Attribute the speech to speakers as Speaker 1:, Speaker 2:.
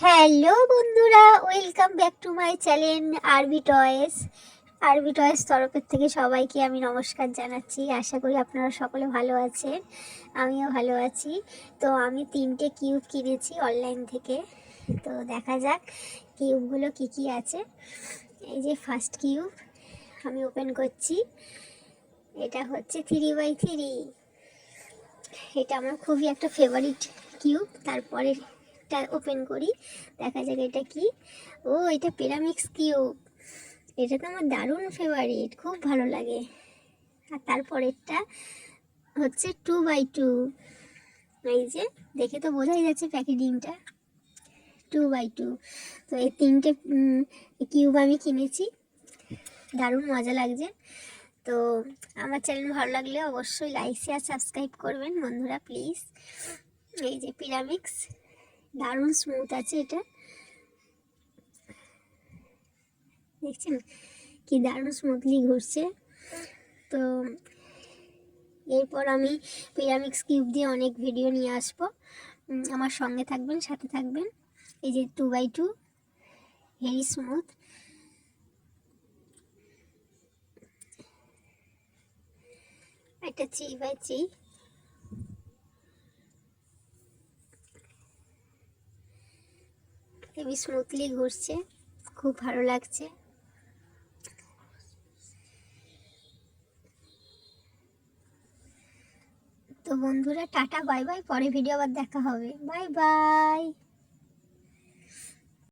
Speaker 1: Hello বন্ধুরা, welcome back to my channel আরবি toys তরফের থেকে সবাইকে আমি নমস্কার জানাচ্ছি। আশা করি আপনারা সকলে ভালো আছেন, আমিও ভালো আছি। তো আমি 3টে কিউব কিনেছি অনলাইন থেকে। তো দেখা যাক কিউবগুলো কি কি আছে। এই যে ফার্স্ট কিউব আমি ওপেন করছি। এটা হচ্ছে 3x3। এটা আমার খুবই একটা ফেভারিট কিউব। তারপরে এটা ওপেন করি, দেখা যাক এটা কি। ও, এটা পিরামিক্স কিউব। এটা তো আমার দারুণ ফেভারিট, খুব ভালো লাগে। আর তারপরেরটা হচ্ছে 2x2। এই যে দেখে তো বোঝাই যাচ্ছে প্যাকেজিংটা 2x2। তো এই 3টে কিউব আমি কিনেছি, দারুণ মজা লাগছে। তো আমার চ্যানেল ভালো লাগলে অবশ্যই লাইক শেয়ার সাবস্ক্রাইব করবেন বন্ধুরা, প্লিজ। এই যে পিরামিক্স, দারুণ স্মুথ আছে এটা, দেখছেন কি দারুণ স্মুথলি ঘুরছে। তো এরপর আমি পিরামিক্স কিউব দিয়ে অনেক ভিডিও নিয়ে আসবো, আমার সঙ্গে থাকবেন, সাথে থাকবেন। এই যে 2x2, ভেরি স্মুথ। এটা 3x3, হেভি স্মুথলি ঘুরছে, খুব ভালো লাগছে। তো বন্ধুরা টাটা, বাই বাই, পরে ভিডিও আবার দেখা হবে, বাই বাই।